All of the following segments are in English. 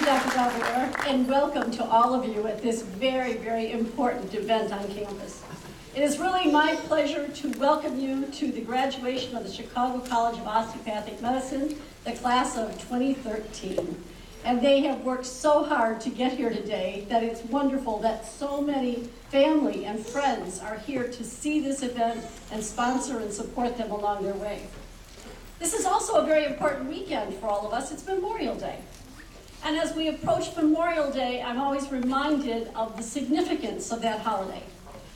you, Dr. Dalbert, and welcome to all of you at this very, very important event on campus. It is really my pleasure to welcome you to the graduation of the Chicago College of Osteopathic Medicine, the class of 2013. And they have worked so hard to get here today that it's wonderful that so many family and friends are here to see this event and sponsor and support them along their way. This is also a very important weekend for all of us. It's Memorial Day. And as we approach Memorial Day, I'm always reminded of the significance of that holiday.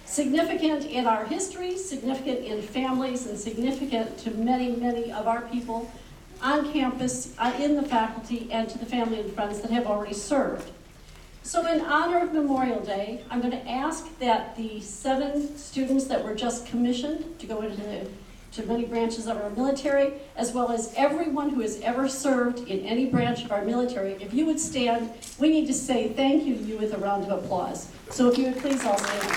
Significant in our history, significant in families, and significant to many, many of our people on campus, in the faculty, and to the family and friends that have already served. So in honor of Memorial Day, I'm going to ask that the 7 students that were just commissioned to go into many branches of our military, as well as everyone who has ever served in any branch of our military, if you would stand, we need to say thank you to you with a round of applause. So if you would please all stand.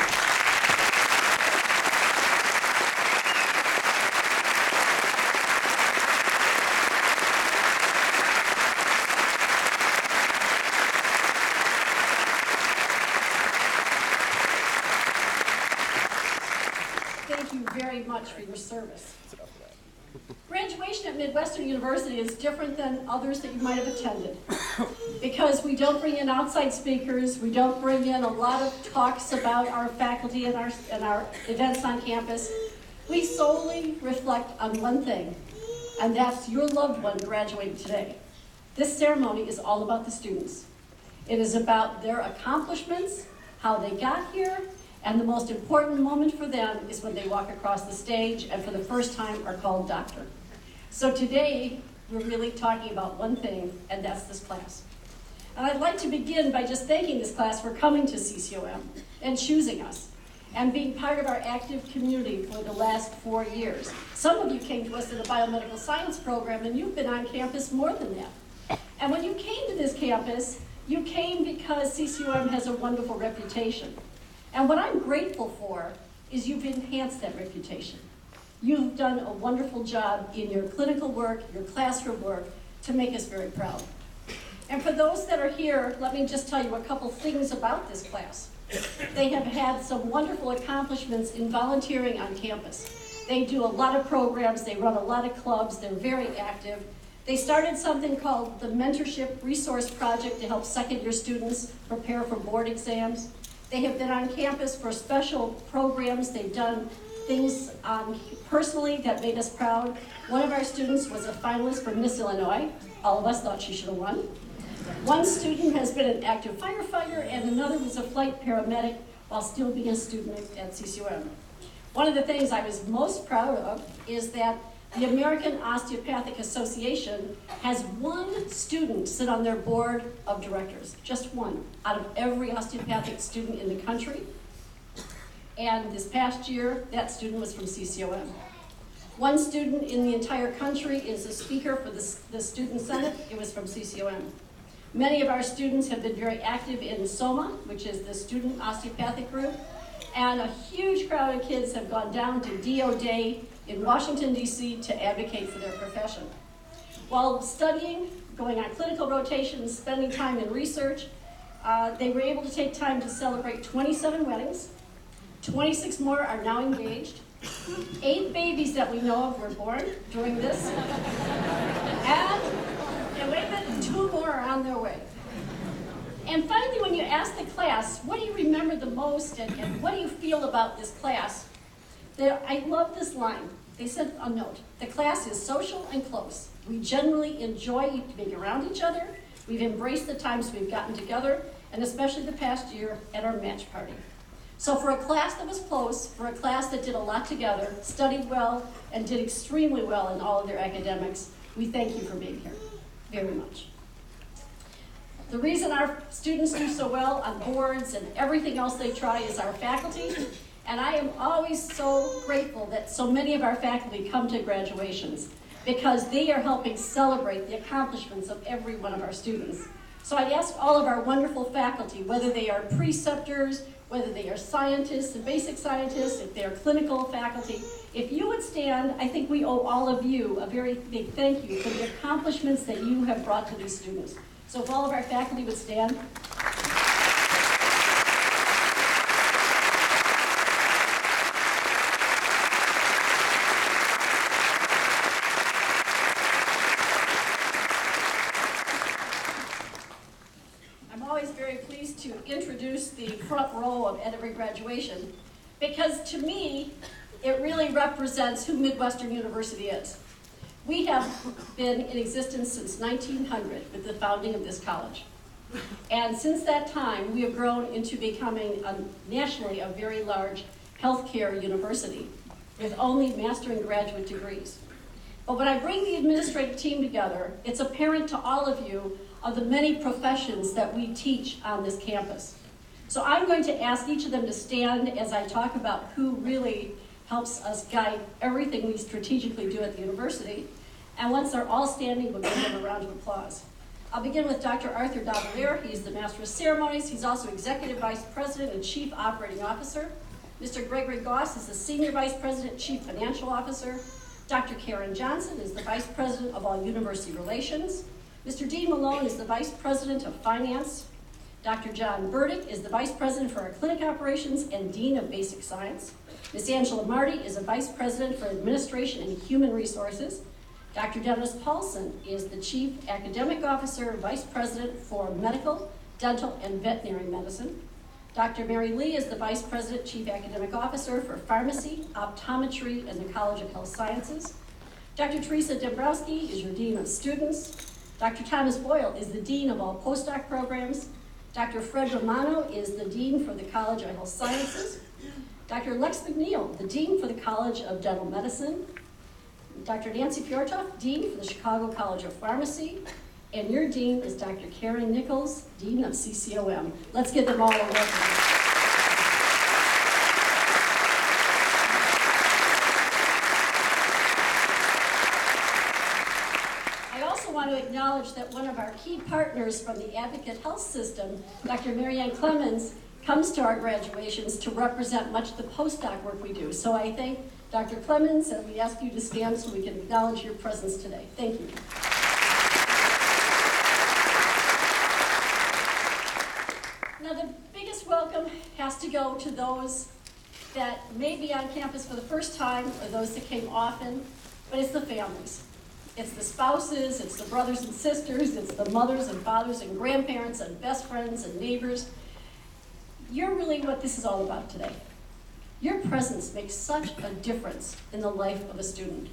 Thank you very much for your service. Graduation at Midwestern University is different than others that you might have attended because we don't bring in outside speakers, we don't bring in a lot of talks about our faculty and our events on campus. We solely reflect on one thing, and that's your loved one graduating today. This ceremony is all about the students. It is about their accomplishments, how they got here, and the most important moment for them is when they walk across the stage and for the first time are called doctor. So today, we're really talking about one thing, and that's this class. And I'd like to begin by just thanking this class for coming to CCOM and choosing us and being part of our active community for the last 4 years. Some of you came to us in the biomedical science program, and you've been on campus more than that. And when you came to this campus, you came because CCOM has a wonderful reputation. And what I'm grateful for is you've enhanced that reputation. You've done a wonderful job in your clinical work, your classroom work, to make us very proud. And for those that are here, let me just tell you a couple things about this class. They have had some wonderful accomplishments in volunteering on campus. They do a lot of programs, they run a lot of clubs, they're very active. They started something called the Mentorship Resource Project to help second-year students prepare for board exams. They have been on campus for special programs. They've done things personally that made us proud. One of our students was a finalist for Miss Illinois. All of us thought she should have won. One student has been an active firefighter, and another was a flight paramedic while still being a student at CCOM. One of the things I was most proud of is that the American Osteopathic Association has one student sit on their board of directors, just one, out of every osteopathic student in the country. And this past year, that student was from CCOM. One student in the entire country is a speaker for the Student Senate. It was from CCOM. Many of our students have been very active in SOMA, which is the Student Osteopathic Group. And a huge crowd of kids have gone down to DO Day in Washington, D.C. to advocate for their profession. While studying, going on clinical rotations, spending time in research, they were able to take time to celebrate 27 weddings. 26 more are now engaged. 8 babies that we know of were born during this. And wait a minute, 2 more are on their way. And finally, when you ask the class, what do you remember the most and what do you feel about this class? I love this line. They sent a note. The class is social and close. We generally enjoy being around each other. We've embraced the times we've gotten together, and especially the past year at our match party. So for a class that was close, for a class that did a lot together, studied well, and did extremely well in all of their academics, we thank you for being here very much. The reason our students do so well on boards and everything else they try is our faculty. And I am always so grateful that so many of our faculty come to graduations because they are helping celebrate the accomplishments of every one of our students. So I'd ask all of our wonderful faculty, whether they are preceptors, whether they are scientists and basic scientists, if they are clinical faculty, if you would stand, I think we owe all of you a very big thank you for the accomplishments that you have brought to these students. So if all of our faculty would stand. I'm always very pleased to introduce the front row of at every graduation, because to me, it really represents who Midwestern University is. We have been in existence since 1900 with the founding of this college. And since that time, we have grown into becoming nationally a very large healthcare university with only master and graduate degrees. But when I bring the administrative team together, it's apparent to all of you of the many professions that we teach on this campus. So I'm going to ask each of them to stand as I talk about who really helps us guide everything we strategically do at the university. And once they're all standing, we'll give them a round of applause. I'll begin with Dr. Arthur Davalier. He's the Master of Ceremonies. He's also Executive Vice President and Chief Operating Officer. Mr. Gregory Goss is the Senior Vice President, Chief Financial Officer. Dr. Karen Johnson is the Vice President of all University Relations. Mr. Dean Malone is the Vice President of Finance. Dr. John Burdick is the Vice President for our Clinic Operations and Dean of Basic Science. Ms. Angela Marty is a Vice President for Administration and Human Resources. Dr. Dennis Paulson is the Chief Academic Officer, Vice President for Medical, Dental, and Veterinary Medicine. Dr. Mary Lee is the Vice President, Chief Academic Officer for Pharmacy, Optometry, and the College of Health Sciences. Dr. Teresa Dombrowski is your Dean of Students. Dr. Thomas Boyle is the Dean of all postdoc programs. Dr. Fred Romano is the Dean for the College of Health Sciences. Dr. Lex McNeil, the Dean for the College of Dental Medicine. Dr. Nancy Fjortoff, Dean for the Chicago College of Pharmacy. And your Dean is Dr. Karen Nichols, Dean of CCOM. Let's give them all a welcome. I also want to acknowledge that one of our key partners from the Advocate Health System, Dr. Marianne Clemens, comes to our graduations to represent much of the postdoc work we do. So I thank Dr. Clemens, and we ask you to stand so we can acknowledge your presence today. Thank you. Now, the biggest welcome has to go to those that may be on campus for the first time or those that came often, but it's the families. It's the spouses, it's the brothers and sisters, it's the mothers and fathers and grandparents and best friends and neighbors. You're really what this is all about today. Your presence makes such a difference in the life of a student.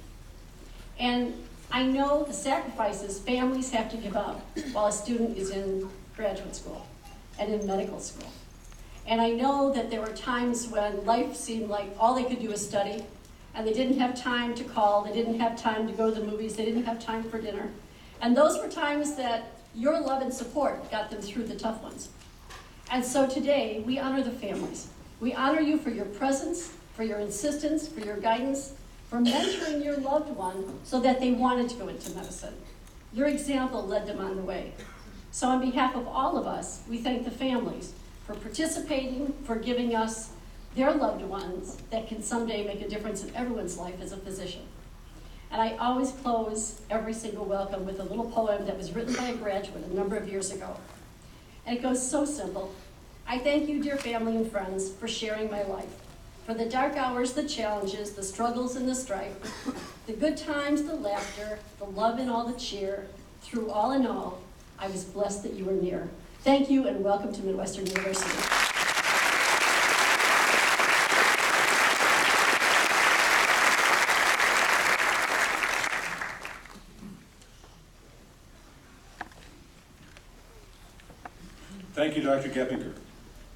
And I know the sacrifices families have to give up while a student is in graduate school and in medical school. And I know that there were times when life seemed like all they could do was study, and they didn't have time to call, they didn't have time to go to the movies, they didn't have time for dinner. And those were times that your love and support got them through the tough ones. And so today, we honor the families. We honor you for your presence, for your insistence, for your guidance, for mentoring your loved one so that they wanted to go into medicine. Your example led them on the way. So on behalf of all of us, we thank the families for participating, for giving us their loved ones that can someday make a difference in everyone's life as a physician. And I always close every single welcome with a little poem that was written by a graduate a number of years ago. And it goes so simple. I thank you, dear family and friends, for sharing my life. For the dark hours, the challenges, the struggles and the strife, the good times, the laughter, the love and all the cheer. Through all in all, I was blessed that you were near. Thank you and welcome to Midwestern University. Thank you, Dr. Geppinger.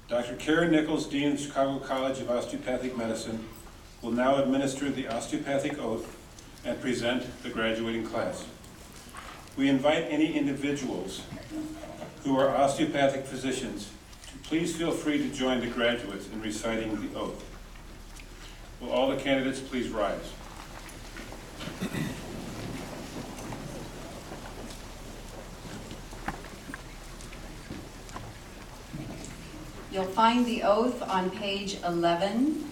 Dr. Karen Nichols, Dean of Chicago College of Osteopathic Medicine, will now administer the osteopathic oath and present the graduating class. We invite any individuals who are osteopathic physicians to please feel free to join the graduates in reciting the oath. Will all the candidates please rise? You'll find the oath on page 11.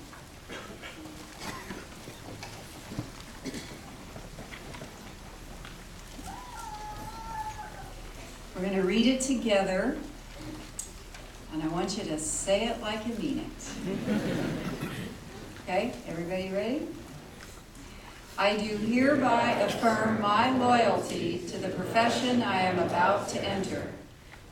We're going to read it together, and I want you to say it like you mean it. Okay, everybody ready? I do hereby affirm my loyalty to the profession I am about to enter.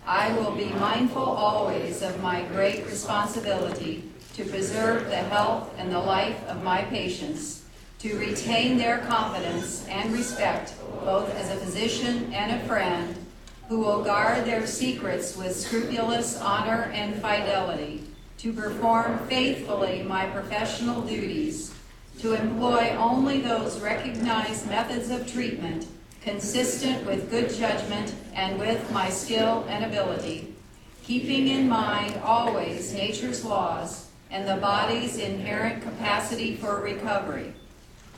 I will be mindful always of my great responsibility to preserve the health and the life of my patients, to retain their confidence and respect, both as a physician and a friend, who will guard their secrets with scrupulous honor and fidelity, to perform faithfully my professional duties, to employ only those recognized methods of treatment consistent with good judgment and with my skill and ability, keeping in mind always nature's laws and the body's inherent capacity for recovery.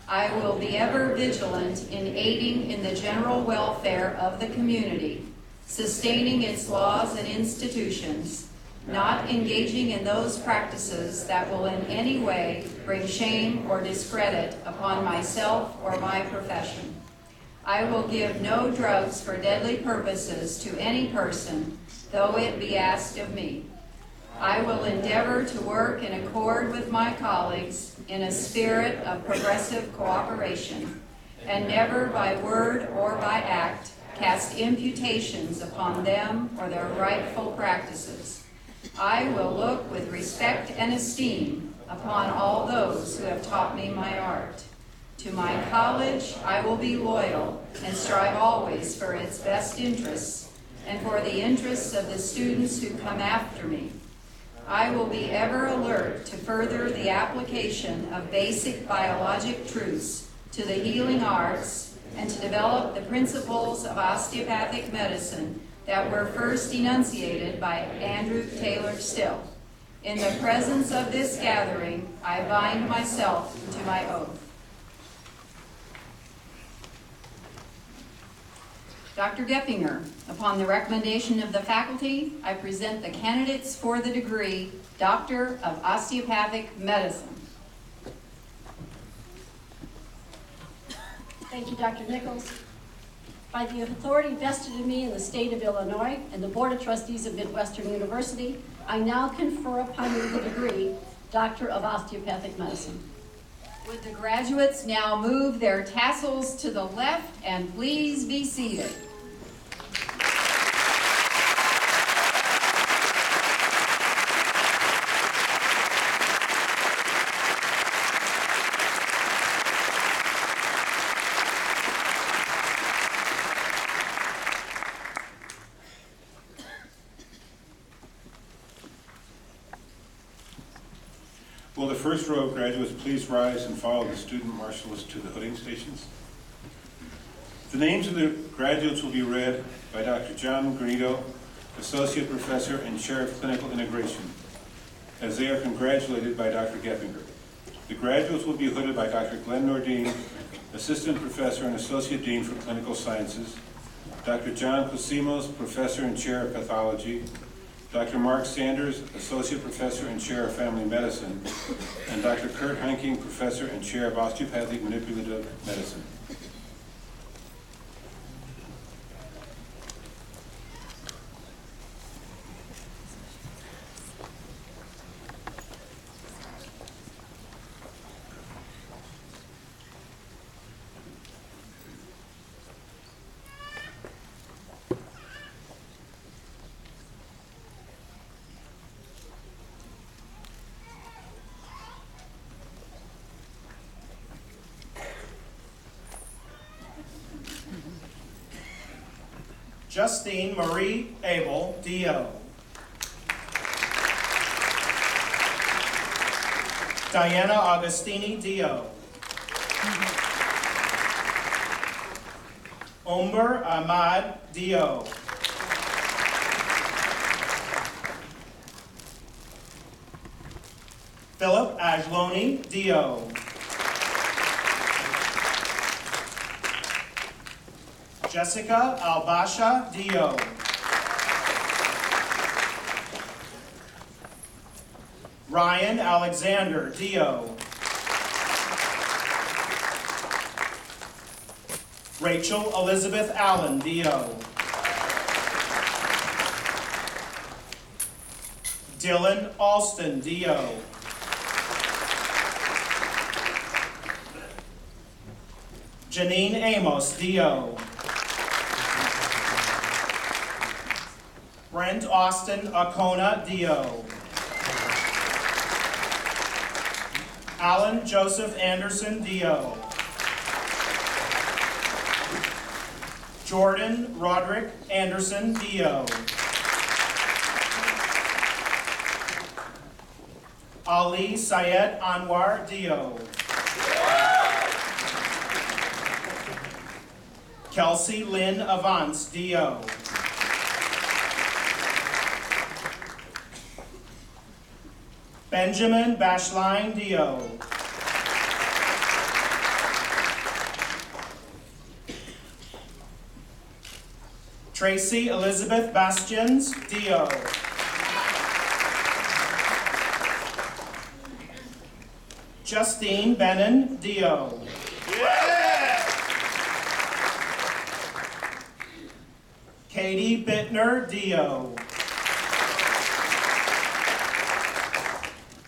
I will be ever vigilant in aiding in the general welfare of the community, sustaining its laws and institutions, not engaging in those practices that will in any way bring shame or discredit upon myself or my profession. I will give no drugs for deadly purposes to any person, though it be asked of me. I will endeavor to work in accord with my colleagues in a spirit of progressive cooperation, and never by word or by act cast imputations upon them or their rightful practices. I will look with respect and esteem upon all those who have taught me my art. To my college, I will be loyal and strive always for its best interests and for the interests of the students who come after me. I will be ever alert to further the application of basic biologic truths to the healing arts and to develop the principles of osteopathic medicine that were first enunciated by Andrew Taylor Still. In the presence of this gathering, I bind myself to my oath. Dr. Geppinger, upon the recommendation of the faculty, I present the candidates for the degree Doctor of Osteopathic Medicine. Thank you, Dr. Nichols. By the authority vested in me in the state of Illinois and the Board of Trustees of Midwestern University, I now confer upon you the degree Doctor of Osteopathic Medicine. Would the graduates now move their tassels to the left and please be seated. Will the first row of graduates please rise and follow the student marshals to the hooding stations? The names of the graduates will be read by Dr. John Granito, Associate Professor and Chair of Clinical Integration, as they are congratulated by Dr. Geppinger. The graduates will be hooded by Dr. Glenn Nordine, Assistant Professor and Associate Dean for Clinical Sciences, Dr. John Cosimos, Professor and Chair of Pathology, Dr. Mark Sanders, Associate Professor and Chair of Family Medicine, and Dr. Kurt Heinking, Professor and Chair of Osteopathic Manipulative Medicine. Justine Marie Abel, D.O. Diana Augustini, D.O. Umber Ahmad, D.O. Philip Ajloni, D.O. Jessica Albasha, D.O. Ryan Alexander, D.O. Rachel Elizabeth Allen, D.O. Dylan Alston, D.O. Janine Amos, D.O. Brent Austin Acona, D.O. Alan Joseph Anderson, D.O. Jordan Roderick Anderson, D.O. Ali Syed Anwar, D.O. Kelsey Lynn Avance, D.O. Benjamin Bashline, D.O. Tracy Elizabeth Bastions, D.O. Justine Bennon, D.O. Katie Bittner, D.O.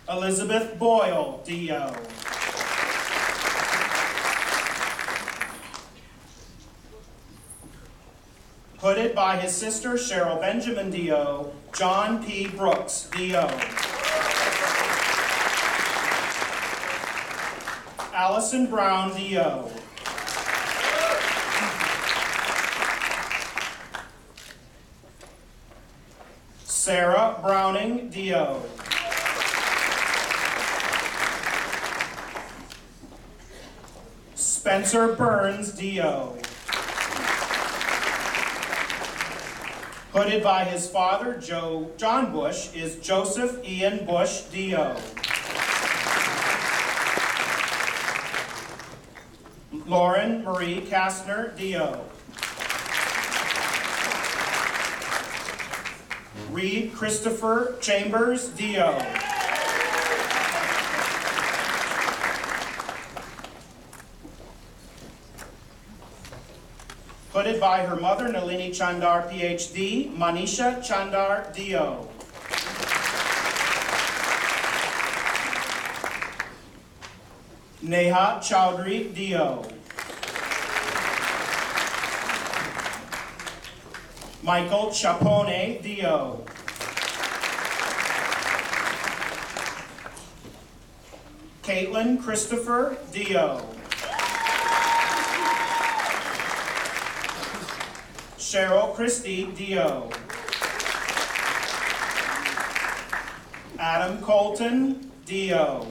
Elizabeth Boyle, D.O. Hooded by his sister Cheryl Benjamin, D.O., John P. Brooks, D.O. Allison Brown, D.O. Sarah Browning, D.O. Spencer Burns, D.O. Hooded by his father, John Bush, is Joseph Ian Bush, D.O. Lauren Marie Kastner, D.O. Reed Christopher Chambers, D.O. Hooded by her mother, Nalini Chandar, Ph.D., Manisha Chandar, D.O. Neha Chowdhury, D.O. Michael Chapone, D.O. Caitlin Christopher, D.O. Cheryl Christie, D.O. Adam Colton, D.O.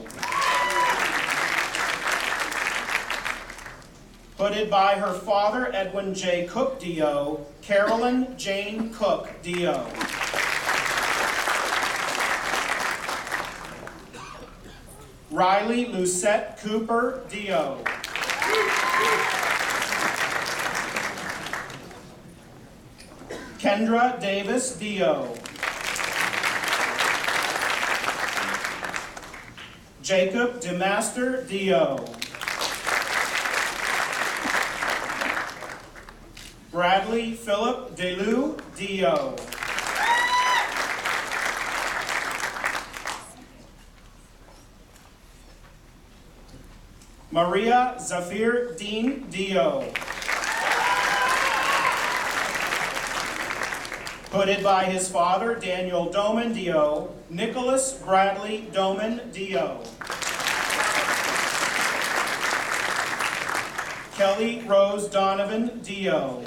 Hooded by her father, Edwin J. Cook, D.O., Carolyn Jane Cook, D.O. Riley Lucette Cooper, D.O. Kendra Davis, D.O. Jacob DeMaster, D.O. Bradley Philip DeLu, D.O. Maria Zafir Dean, D.O. Hooded by his father, Daniel Doman, D.O., Nicholas Bradley Doman, D.O. Kelly Rose Donovan, D.O.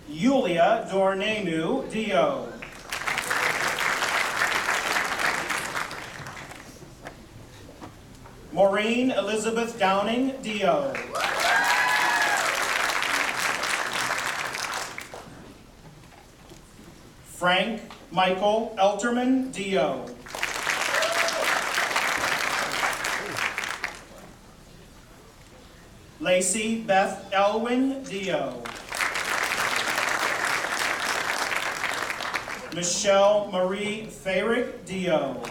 Yulia Dornenu, D.O. Maureen Elizabeth Downing, D.O. Frank Michael Elterman, D.O. Lacey Beth Elwin, D.O. Michelle Marie Fayrick, D.O.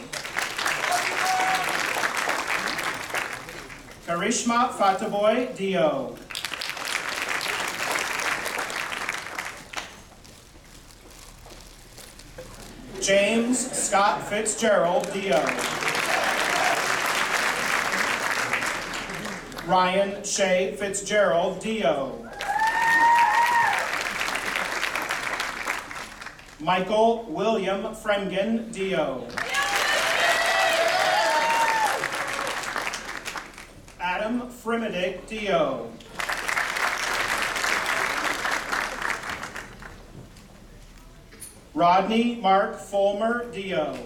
Karishma Fataboy, D.O. James Scott Fitzgerald, D.O. Ryan Shea Fitzgerald, D.O. Michael William Fremgen, D.O. Adam Frimidic, D.O. Rodney Mark Fulmer, D.O.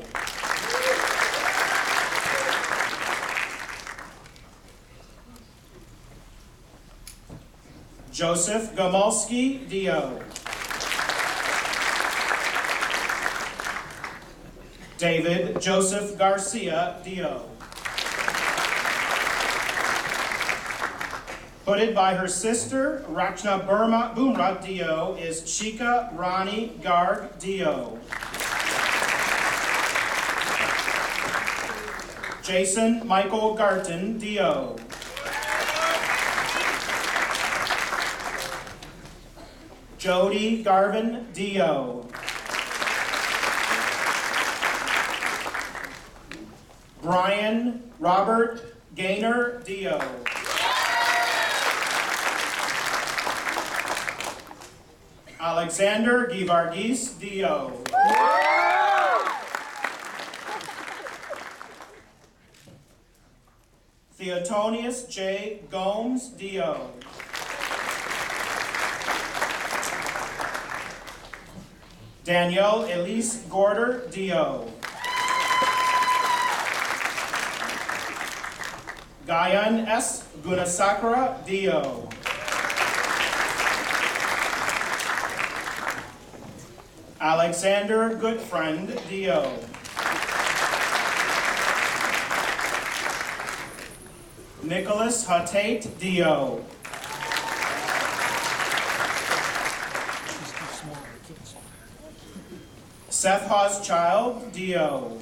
Joseph Gomulski, D.O. David Joseph Garcia, D.O. Hooded by her sister, Rachna Bumra, D.O., is Shika Rani Garg, D.O. Jason Michael Garton, D.O. Jody Garvin, D.O. Brian Robert Gaynor, D.O. Alexander Givargis, D.O. Theotonius J. Gomes, D.O. Danielle Elise Gorder, D.O. Gayan S. Gunasakara, D.O. Alexander Goodfriend, D.O. Nicholas Hatate, D.O. Seth Hoschild, D.O.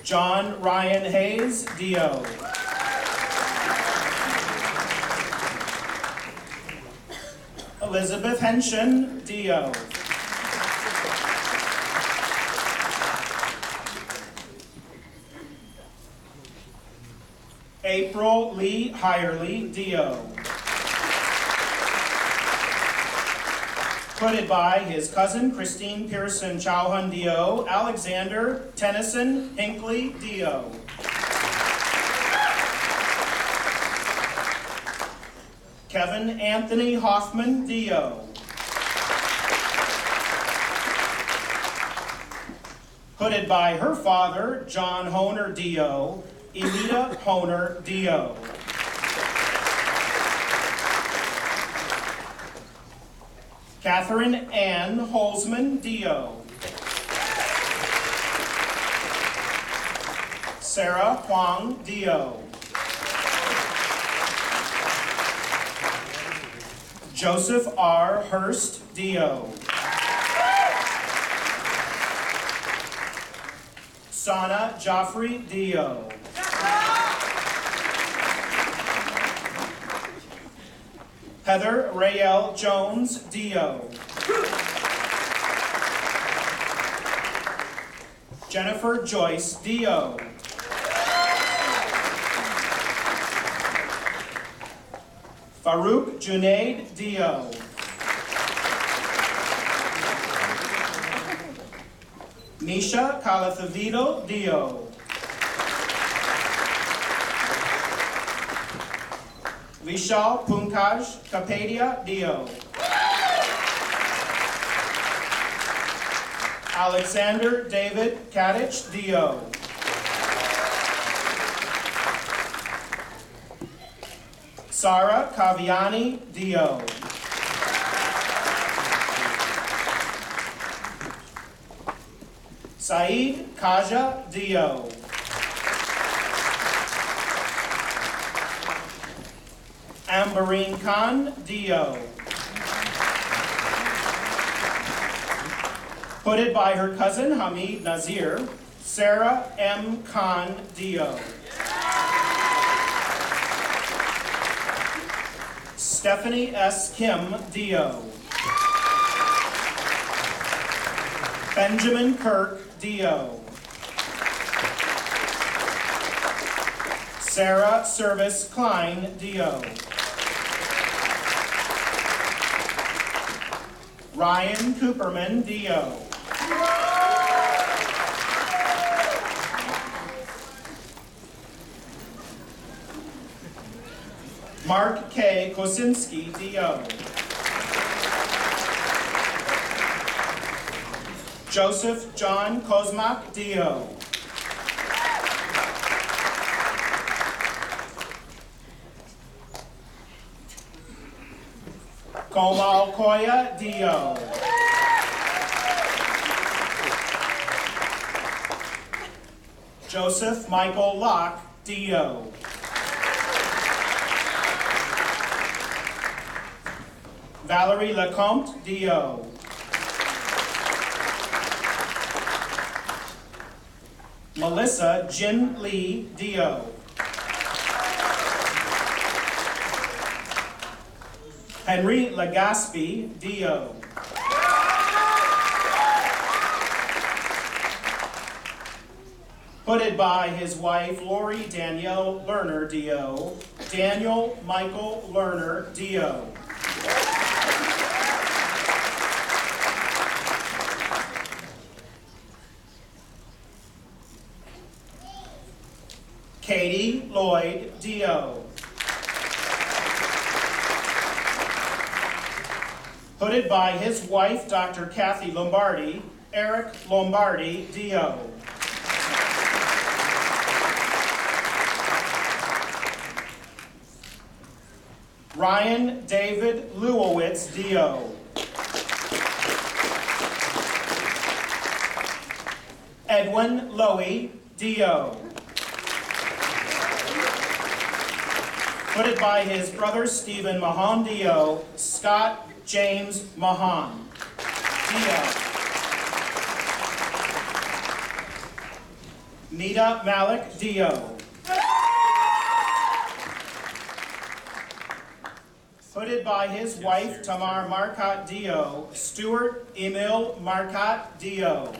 John Ryan Hayes, D.O. Elizabeth Henshin, D.O. April Lee Hirely, D.O. Hooded by his cousin Christine Pearson Chauhan, D.O., Alexander Tennyson Hinckley, D.O. Kevin Anthony Hoffman, D.O. Hooded by her father, John Honer, D.O., Elita Honer, D.O. Catherine Ann Holzman, D.O. Sarah Huang, D.O. Joseph R. Hurst, D.O. Sana Joffrey, D.O. Heather Rael Jones, D.O. Jennifer Joyce, D.O. Farouk Junaid, D.O. Misha Calathavido, D.O. Vishal Punkaj Kapadia, D.O. Alexander David Kadich, D.O. Sara Kaviani, D.O. Saeed Kaja, D.O. Amberine Khan, D.O. Hooded by her cousin Hamid Nazir, Sarah M. Khan, D.O. Stephanie S. Kim, D.O. Benjamin Kirk, D.O. Sarah Service Klein, D.O. Ryan Cooperman, D.O. Mark K. Kosinski, D.O. Joseph John Kozmak, D.O. Komal Koya, D.O. Joseph Michael Locke, D.O. Valerie Lecomte, D.O. Melissa Jin Lee, D.O. Henry Legaspi, D.O. Hooded by his wife, Lori Danielle Lerner, D.O., Daniel Michael Lerner, D.O. Katie Lloyd, D.O. Hooded by his wife, Dr. Kathy Lombardi, Eric Lombardi, D.O. Ryan David Lewowitz, D.O. Edwin Lowy, D.O. Hooded by his brother Stephen Mahan, D.O., Scott James Mahan, D.O. Nita Malik, D.O. Hooded by his wife, Tamar Marcotte, D.O., Stuart Emil Marcotte, D.O.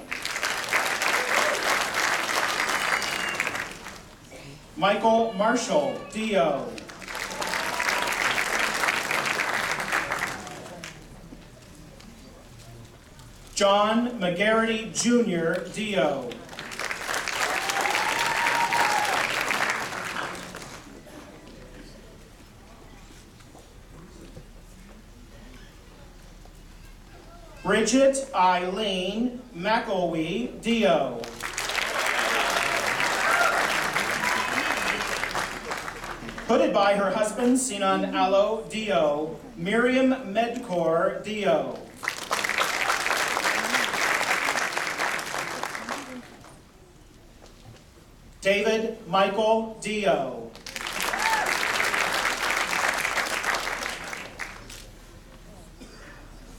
Michael Marshall, D.O. John McGarity, Jr., D.O. Bridget Eileen McElwee, D.O. Hooded by her husband, Sinan Allo, D.O., Miriam Medcor, D.O. David Michael, D.O.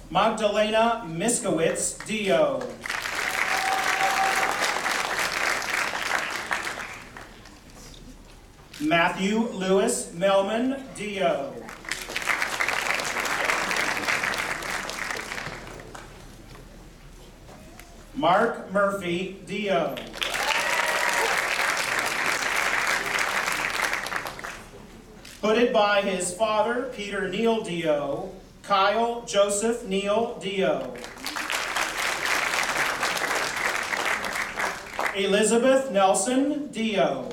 Magdalena Miskowitz, D.O. Matthew Lewis Melman, D.O. Mark Murphy, D.O. Hooded by his father, Peter Neal, D.O., Kyle Joseph Neal, D.O. Elizabeth Nelson, D.O.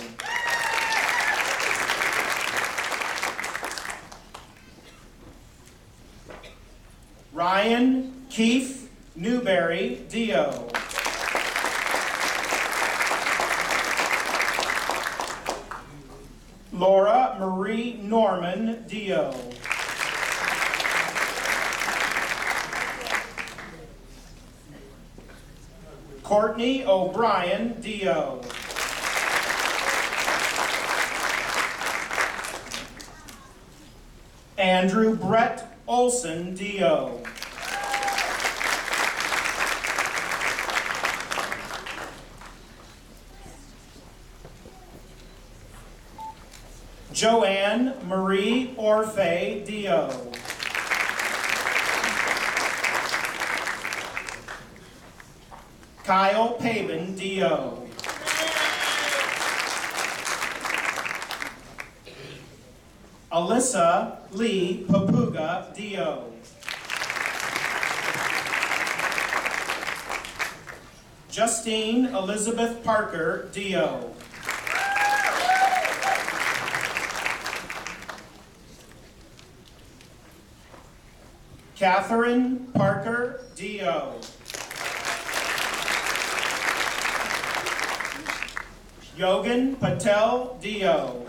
Ryan Keefe Newberry, D.O. Laura Marie Norman, D.O. Courtney O'Brien, D.O. Andrew Brett Olson, D.O. Joanne Marie Orfeh, D.O. Kyle Pabin, D.O. Alyssa Lee Papuga, D.O. Justine Elizabeth Parker, D.O. Catherine Parker, D.O. Yogan Patel, D.O.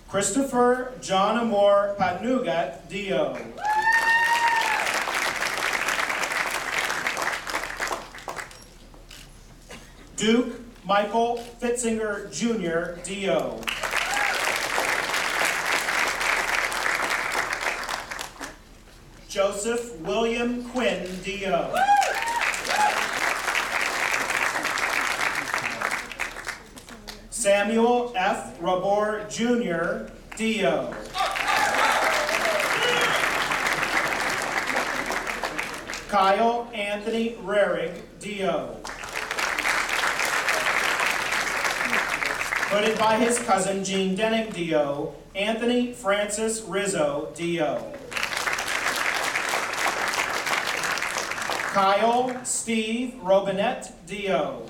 Christopher John Amor Patnugat, D.O. Duke Michael Fitzinger, Jr., D.O. Joseph William Quinn, D.O. Samuel F. Rabor, Jr., D.O. Kyle Anthony Rarig, D.O. Hooded by his cousin Gene Denning, D.O., Anthony Francis Rizzo, D.O. Kyle Steve Robinette, D.O.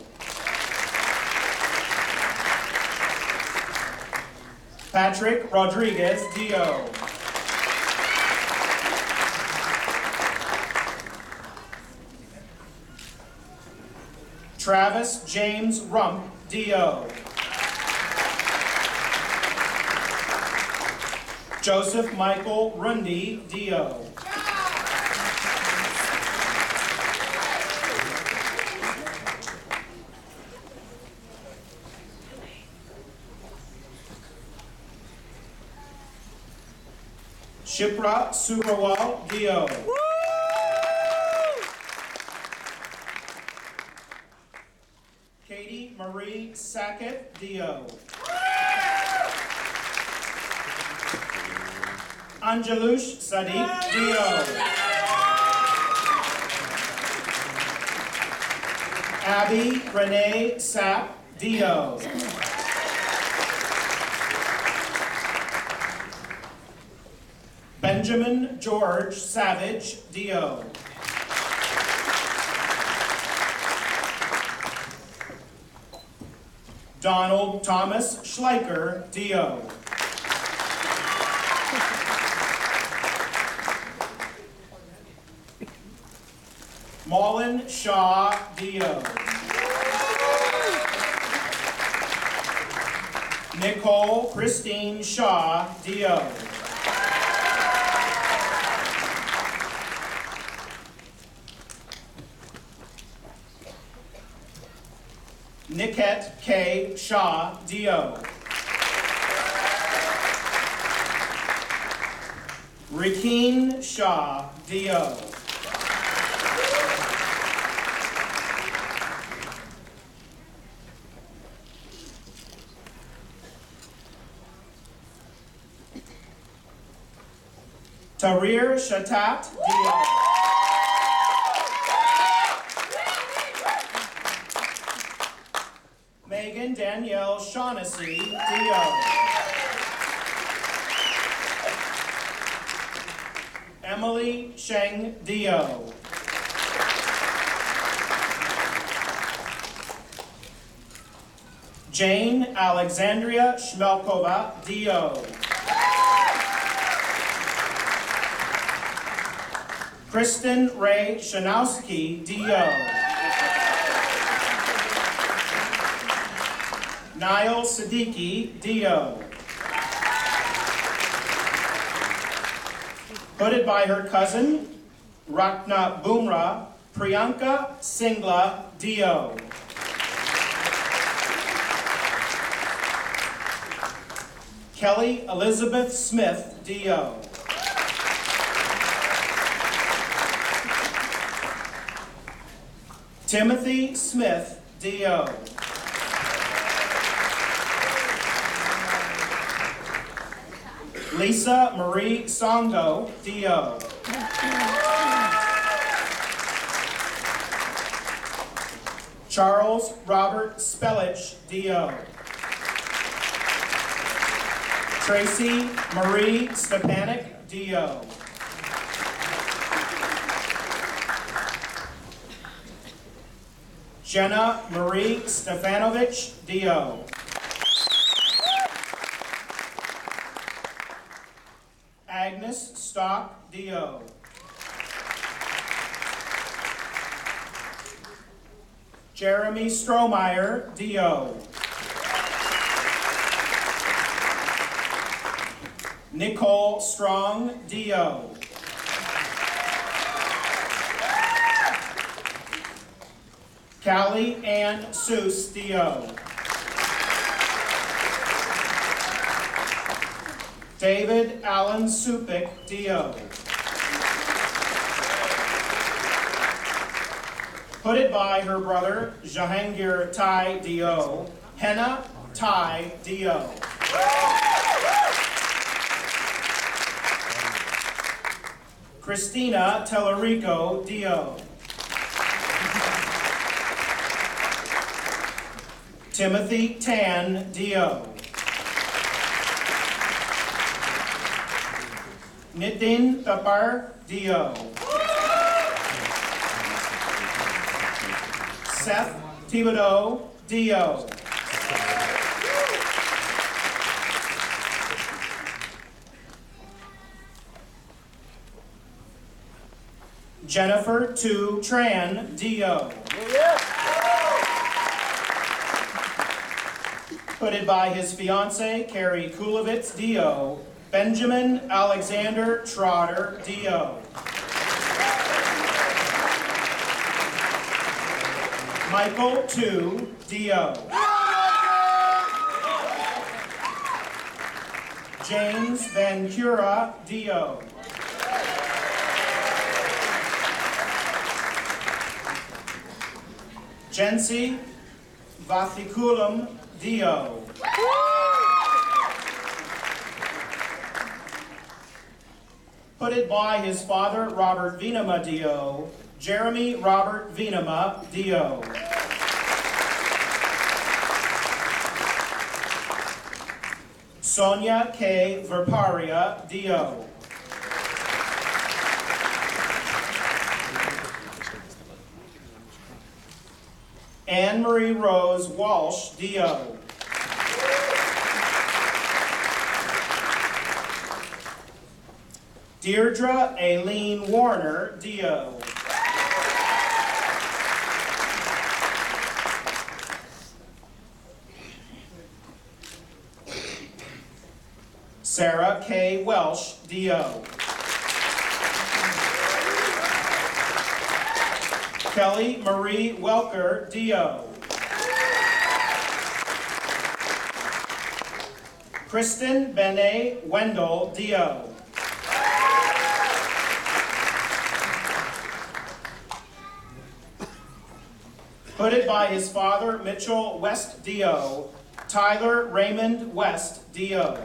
Patrick Rodriguez, D.O. Travis James Rump, D.O. Joseph Michael Rundy, D.O. Shipra Surawal, D.O. Katie Marie Sackett, D.O. Angelush Sadiq, D.O. Abby Renee Sapp, D.O. Benjamin George Savage, D.O. Donald Thomas Schleicher, D.O. Malin Shaw, D.O. Nicole Christine Shaw, D.O. Niket K. Shaw, D.O. Rakeen Shaw, D.O. Tahrir Shatat, D.O. Megan Danielle Shaughnessy, D.O. Emily Sheng, D.O. Jane Alexandria Shmelkova, D.O. Kristen Ray Shanowski, D.O. Niall Siddiqui, D.O. Hooded by her cousin, Rakna Bumrah, Priyanka Singla, D.O. Kelly Elizabeth Smith, D.O. Timothy Smith, D.O. Lisa Marie Songo, D.O. Charles Robert Spellich, D.O. Tracy Marie Stepanek, D.O. Jenna Marie Stefanovich, D.O. Agnes Stock, D.O. Jeremy Strohmeyer, D.O. Nicole Strong, D.O. Callie Ann Seuss, D.O. David Allen Supik, D.O. Put it by her brother, Jahangir Tai, D.O., Henna Tai, D.O. Christina Tellerico, D.O. Timothy Tan, D.O. Nitin Tapar, D.O. Seth Thibodeau, D.O. Jennifer Tu Tran, D.O. Put by his fiancee, Carrie Kulovitz, D.O., Benjamin Alexander Trotter, D.O. Michael Tu, D.O. James Van Cura, D.O. Jency Vathikulum, D.O. Put it by his father, Robert Venema, D.O., Jeremy Robert Venema, D.O. Sonia K. Verparia, D.O. Anne Marie Rose Walsh, D.O. Deirdre Aileen Warner, D.O. Sarah K. Welsh, D.O. Kelly Marie Welker, D.O. Kristen Benet Wendell, D.O. Put it by his father, Mitchell West, D.O., Tyler Raymond West, D.O.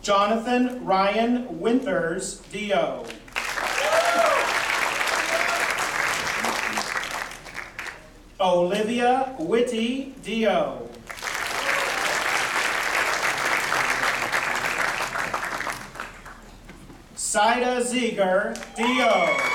Jonathan Ryan Winters, D.O. Olivia Whitty, D.O. Saida Ziegler, D.O.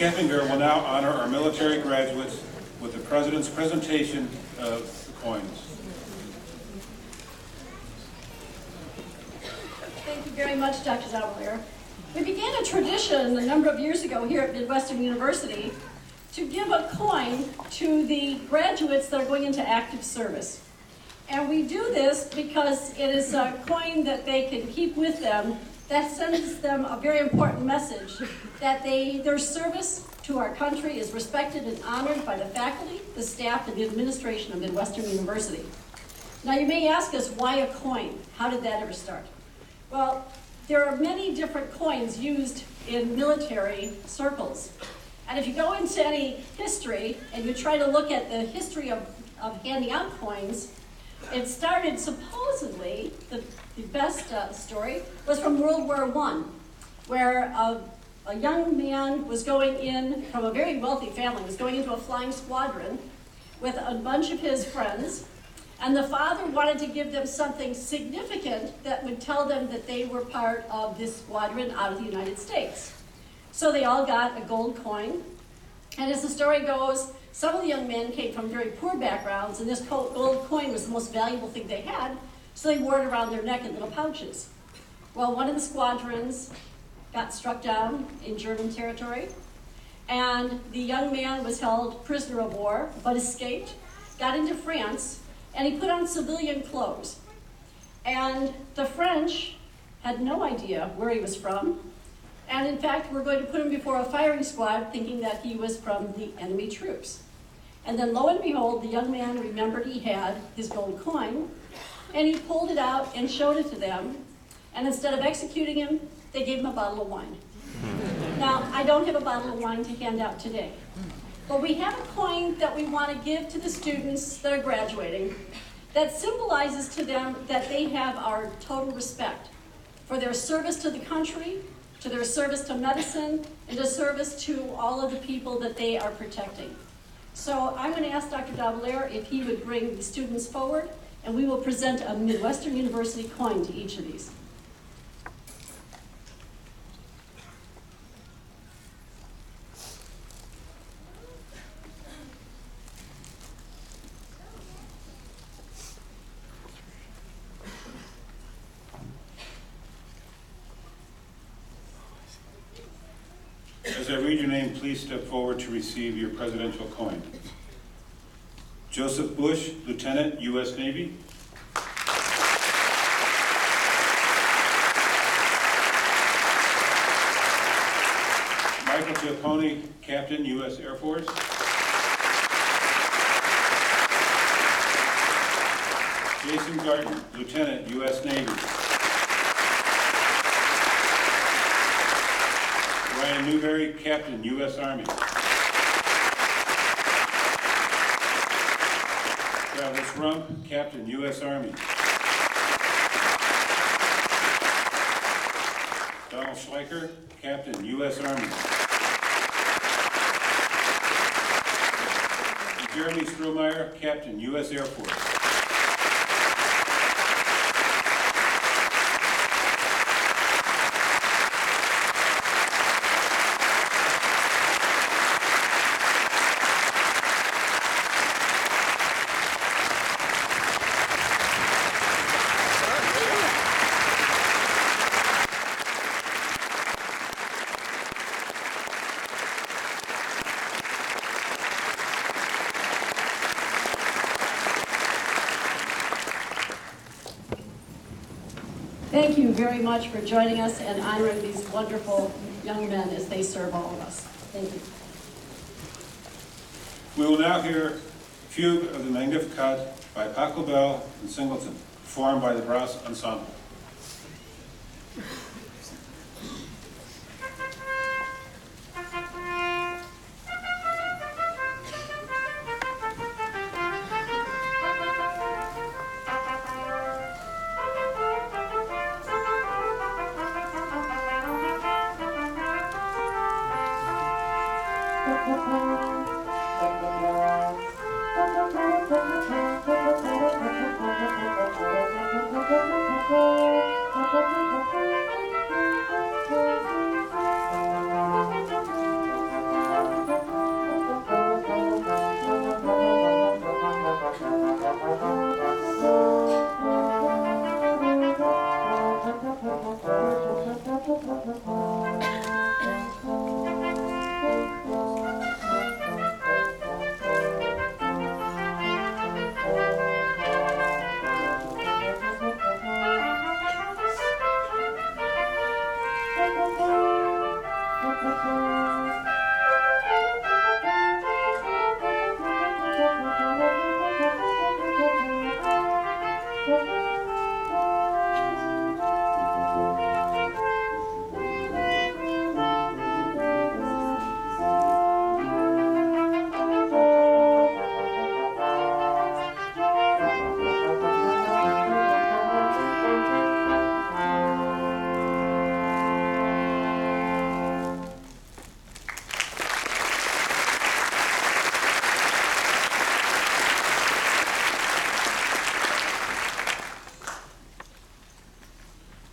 Geppinger will now honor our military graduates with the President's presentation of the coins. Thank you very much, Dr. Zavalere. We began a tradition a number of years ago here at Midwestern University to give a coin to the graduates that are going into active service. And we do this because it is a coin that they can keep with them that sends them a very important message that their service to our country is respected and honored by the faculty, the staff, and the administration of Midwestern University. Now you may ask us, why a coin? How did that ever start? Well, there are many different coins used in military circles. And if you go into any history and you try to look at the history of handing out coins, it started supposedly, the best story was from World War I, where a young man was going in from a very wealthy family, was going into a flying squadron with a bunch of his friends. And the father wanted to give them something significant that would tell them that they were part of this squadron out of the United States. So they all got a gold coin. And as the story goes, some of the young men came from very poor backgrounds, and this gold coin was the most valuable thing they had, so they wore it around their neck in little pouches. Well, one of the squadrons got struck down in German territory, and the young man was held prisoner of war, but escaped, got into France, and he put on civilian clothes. And the French had no idea where he was from, and in fact were going to put him before a firing squad thinking that he was from the enemy troops. And then lo and behold, the young man remembered he had his gold coin, and he pulled it out and showed it to them, and instead of executing him, they gave him a bottle of wine. Now, I don't have a bottle of wine to hand out today, but we have a coin that we want to give to the students that are graduating that symbolizes to them that they have our total respect for their service to the country, to their service to medicine, and to service to all of the people that they are protecting. So I'm going to ask Dr. Zavalere if he would bring the students forward, and we will present a Midwestern University coin to each of these. As I read your name, please step forward to receive your presidential coin. Joseph Bush, Lieutenant, U.S. Navy. Michael Giappone, Captain, U.S. Air Force. Jason Garten, Lieutenant, U.S. Navy. Ryan Newberry, Captain, U.S. Army. Travis Rump, Captain, U.S. Army. Donald Schleicher, Captain, U.S. Army. Jeremy Strohmeyer, Captain, U.S. Air Force. Thank you very much for joining us and honoring these wonderful young men as they serve all of us. Thank you. We will now hear Fugue of the Magnificat by Paco Bell and Singleton, performed by the Brass Ensemble. Thank you.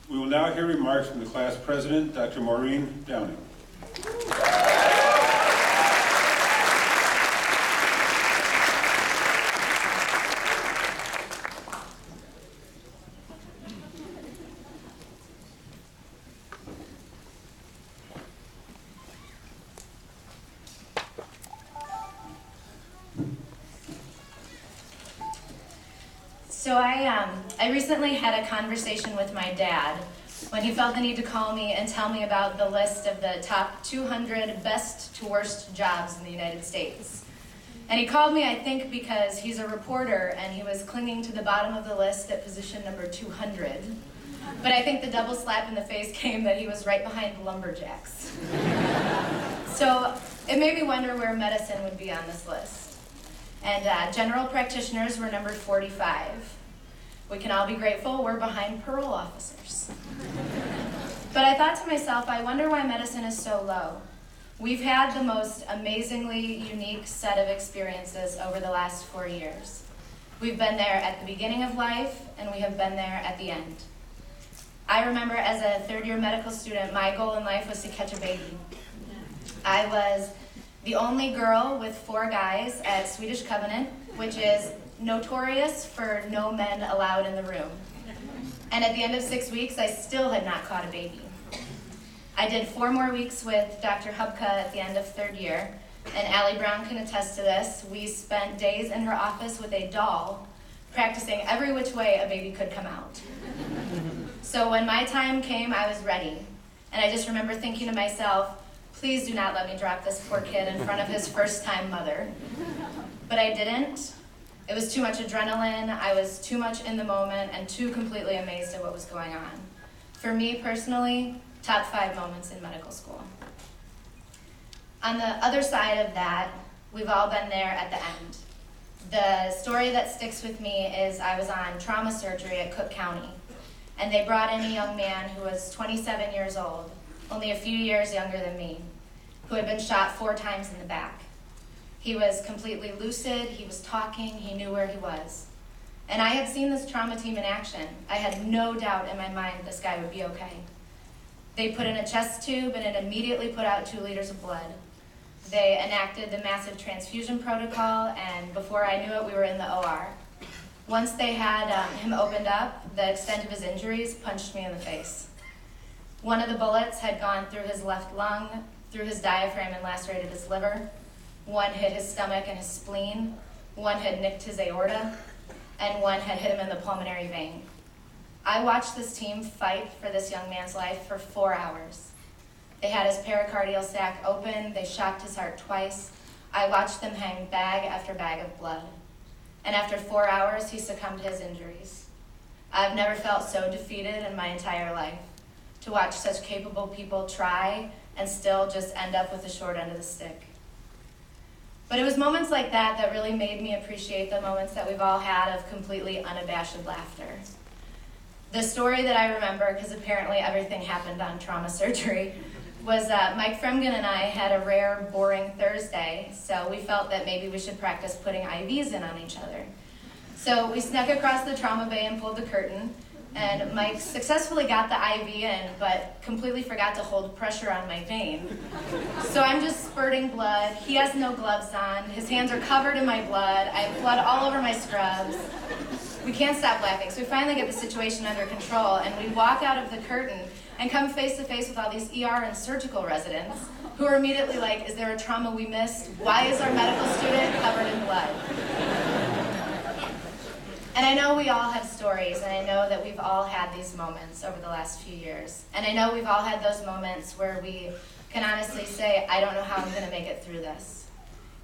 We will now hear remarks from the class president, Dr. Maureen Downing. So I recently had a conversation with my dad when he felt the need to call me and tell me about the list of the top 200 best to worst jobs in the United States. And he called me, I think, because he's a reporter and he was clinging to the bottom of the list at position number 200. But I think the double slap in the face came that he was right behind the lumberjacks. So it made me wonder where medicine would be on this list. And general practitioners were number 45. We can all be grateful we're behind parole officers. But I thought to myself, I wonder why medicine is so low. We've had the most amazingly unique set of experiences over the last 4 years. We've been there at the beginning of life, and we have been there at the end. I remember as a third-year medical student, my goal in life was to catch a baby. I was the only girl with 4 guys at Swedish Covenant, which is notorious for no men allowed in the room. And at the end of 6 weeks, I still had not caught a baby. I did 4 more weeks with Dr. Hubka at the end of 3rd year, and Allie Brown can attest to this. We spent days in her office with a doll, practicing every which way a baby could come out. So when my time came, I was ready. And I just remember thinking to myself, please do not let me drop this poor kid in front of his first-time mother. But I didn't. It was too much adrenaline, I was too much in the moment, and too completely amazed at what was going on. For me personally, top 5 moments in medical school. On the other side of that, we've all been there at the end. The story that sticks with me is I was on trauma surgery at Cook County, and they brought in a young man who was 27 years old, only a few years younger than me, who had been shot 4 times in the back. He was completely lucid, he was talking, he knew where he was. And I had seen this trauma team in action. I had no doubt in my mind this guy would be okay. They put in a chest tube and it immediately put out 2 liters of blood. They enacted the massive transfusion protocol, and before I knew it, we were in the OR. Once they had him opened up, the extent of his injuries punched me in the face. One of the bullets had gone through his left lung, through his diaphragm and lacerated his liver. One hit his stomach and his spleen. One had nicked his aorta, and one had hit him in the pulmonary vein. I watched this team fight for this young man's life for 4 hours. They had his pericardial sac open, they shocked his heart twice. I watched them hang bag after bag of blood. And after 4 hours, he succumbed to his injuries. I've never felt so defeated in my entire life. To watch such capable people try and still just end up with the short end of the stick. But it was moments like that that really made me appreciate the moments that we've all had of completely unabashed laughter. The story that I remember, because apparently everything happened on trauma surgery, was Mike Fremgen and I had a rare, boring Thursday, so we felt that maybe we should practice putting IVs in on each other. So we snuck across the trauma bay and pulled the curtain, and Mike successfully got the IV in, but completely forgot to hold pressure on my vein. So I'm just spurting blood. He has no gloves on. His hands are covered in my blood. I have blood all over my scrubs. We can't stop laughing. So we finally get the situation under control, and we walk out of the curtain and come face to face with all these ER and surgical residents who are immediately like, is there a trauma we missed? Why is our medical student covered in blood? And I know we all have stories, and I know that we've all had these moments over the last few years. And I know we've all had those moments where we can honestly say, I don't know how I'm gonna make it through this.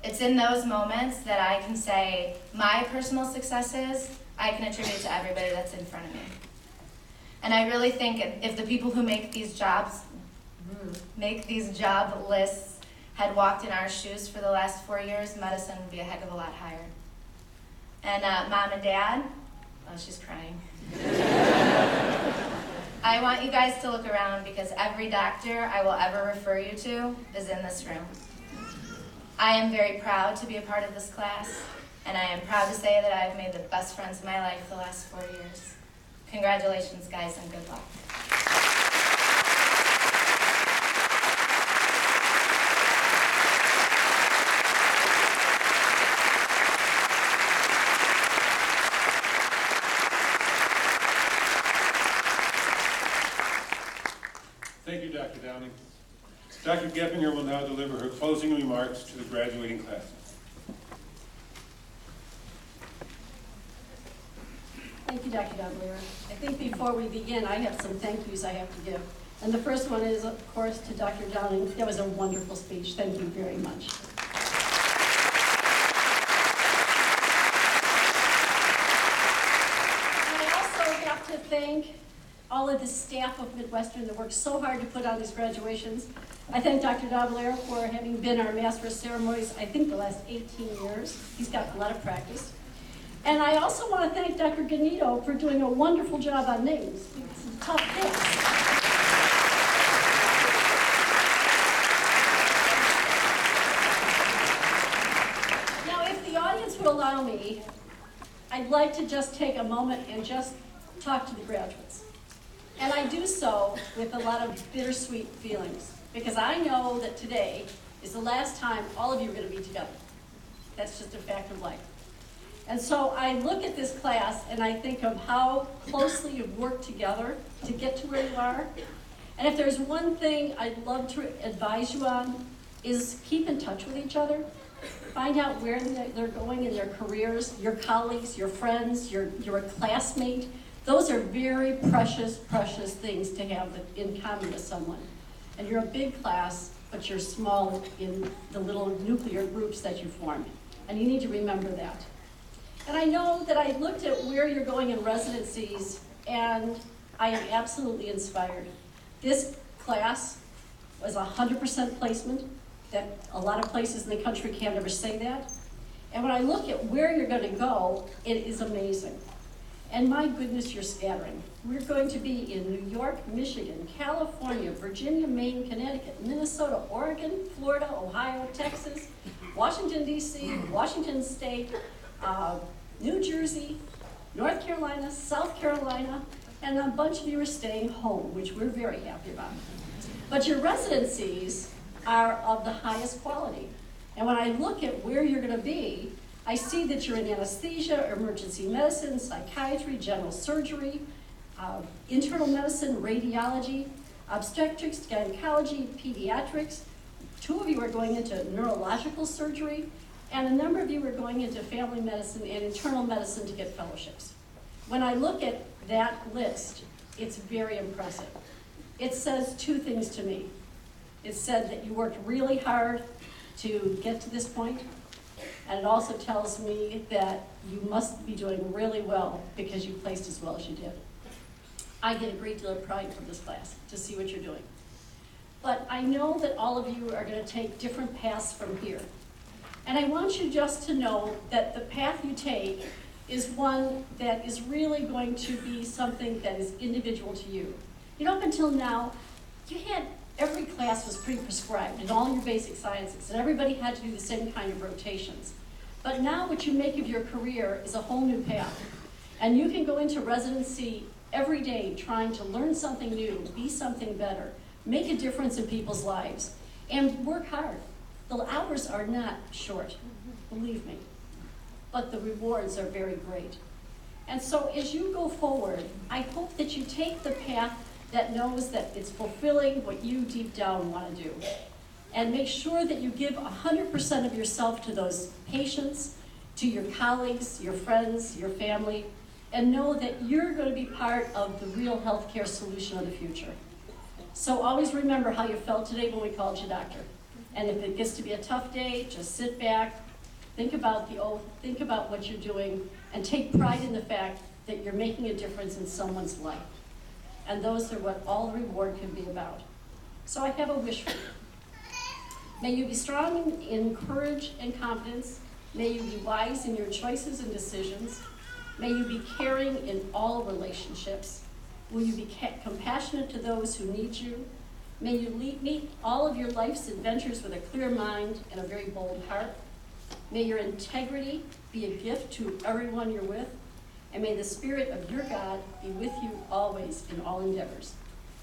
It's in those moments that I can say my personal successes, I can attribute to everybody that's in front of me. And I really think if the people who make these job lists had walked in our shoes for the last 4 years, medicine would be a heck of a lot higher. And Mom and Dad, oh, she's crying. I want you guys to look around because every doctor I will ever refer you to is in this room. I am very proud to be a part of this class, and I am proud to say that I've made the best friends of my life the last 4 years. Congratulations, guys, and good luck. Thank you, Dr. Downing. Dr. Geppinger will now deliver her closing remarks to the graduating classes. Thank you, Dr. Doubler. I think before we begin, I have some thank yous I have to give. And the first one is, of course, to Dr. Downing. That was a wonderful speech. Thank you very much. And I also have to thank all of the staff of Midwestern that worked so hard to put on these graduations. I thank Dr. Doubler for having been our master of ceremonies, I think, the last 18 years. He's got a lot of practice. And I also want to thank Dr. Ganito for doing a wonderful job on names. It's a tough task. Now, if the audience would allow me, I'd like to just take a moment and just talk to the graduates. And I do so with a lot of bittersweet feelings, because I know that today is the last time all of you are going to be together. That's just a fact of life. And so I look at this class and I think of how closely you've worked together to get to where you are. And if there's one thing I'd love to advise you on, is keep in touch with each other. Find out where they're going in their careers, your colleagues, your friends, your classmate. Those are very precious, precious things to have in common with someone. And you're a big class, but you're small in the little nuclear groups that you formed. And you need to remember that. And I know that I looked at where you're going in residencies, and I am absolutely inspired. This class was 100% placement, that a lot of places in the country can't ever say that. And when I look at where you're going to go, it is amazing. And my goodness, you're scattering. We're going to be in New York, Michigan, California, Virginia, Maine, Connecticut, Minnesota, Oregon, Florida, Ohio, Texas, Washington, D.C., Washington State, New Jersey, North Carolina, South Carolina, and a bunch of you are staying home, which we're very happy about. But your residencies are of the highest quality. And when I look at where you're going to be, I see that you're in anesthesia, emergency medicine, psychiatry, general surgery, internal medicine, radiology, obstetrics, gynecology, pediatrics. 2 of you are going into neurological surgery, and a number of you are going into family medicine and internal medicine to get fellowships. When I look at that list, it's very impressive. It says 2 things to me. It said that you worked really hard to get to this point, and it also tells me that you must be doing really well because you placed as well as you did. I get a great deal of pride from this class to see what you're doing. But I know that all of you are going to take different paths from here. And I want you just to know that the path you take is one that is really going to be something that is individual to you. You know, up until now, every class was pretty prescribed in all your basic sciences, and everybody had to do the same kind of rotations. But now what you make of your career is a whole new path. And you can go into residency every day trying to learn something new, be something better, make a difference in people's lives, and work hard. The hours are not short, believe me, but the rewards are very great. And so as you go forward, I hope that you take the path that knows that it's fulfilling what you deep down want to do. And make sure that you give 100% of yourself to those patients, to your colleagues, your friends, your family, and know that you're going to be part of the real healthcare solution of the future. So always remember how you felt today when we called you doctor. And if it gets to be a tough day, just sit back, think about the oath, think about what you're doing, and take pride in the fact that you're making a difference in someone's life. And those are what all the reward can be about. So I have a wish for you. May you be strong in courage and confidence. May you be wise in your choices and decisions. May you be caring in all relationships. Will you be compassionate to those who need you? May you meet all of your life's adventures with a clear mind and a very bold heart. May your integrity be a gift to everyone you're with. And may the Spirit of your God be with you always in all endeavors.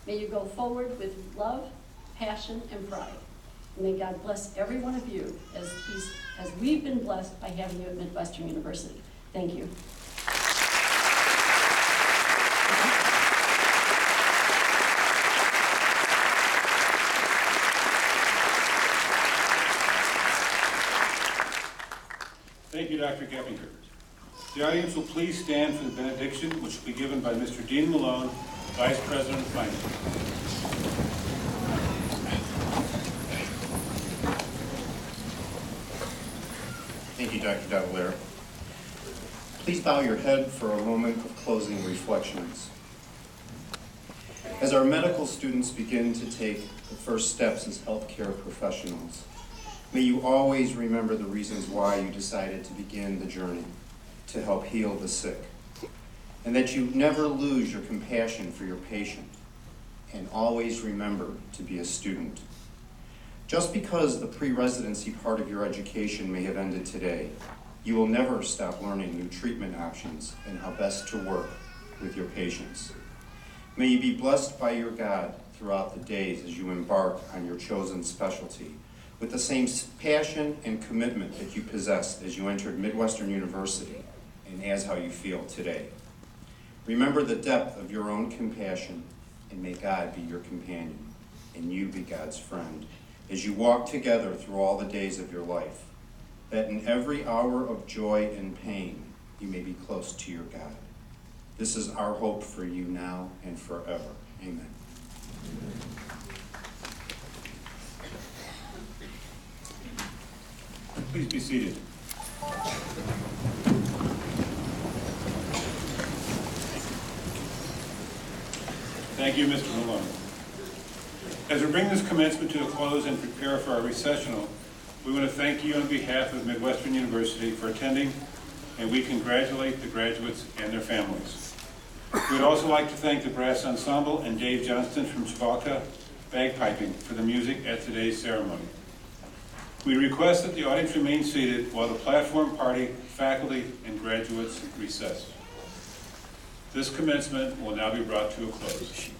May you go forward with love, passion, and pride. And may God bless every one of you as we've been blessed by having you at Midwestern University. Thank you. Thank you, Dr. Geppinger. The audience will please stand for the benediction, which will be given by Mr. Dean Malone, Vice President of Finance. Thank you, Dr. Davallere. Please bow your head for a moment of closing reflections. As our medical students begin to take the first steps as healthcare professionals, may you always remember the reasons why you decided to begin the journey to help heal the sick, and that you never lose your compassion for your patient, and always remember to be a student. Just because the pre-residency part of your education may have ended today, you will never stop learning new treatment options and how best to work with your patients. May you be blessed by your God throughout the days as you embark on your chosen specialty, with the same passion and commitment that you possessed as you entered Midwestern University and as how you feel today. Remember the depth of your own compassion, and may God be your companion and you be God's friend as you walk together through all the days of your life, that in every hour of joy and pain you may be close to your God. This is our hope for you now and forever. Amen. Please be seated. Thank you, Mr. Malone. As we bring this commencement to a close and prepare for our recessional, we want to thank you on behalf of Midwestern University for attending, and we congratulate the graduates and their families. We would also like to thank the brass ensemble and Dave Johnston from Chavalka Bagpiping for the music at today's ceremony. We request that the audience remain seated while the platform party, faculty, and graduates recess. This commencement will now be brought to a close.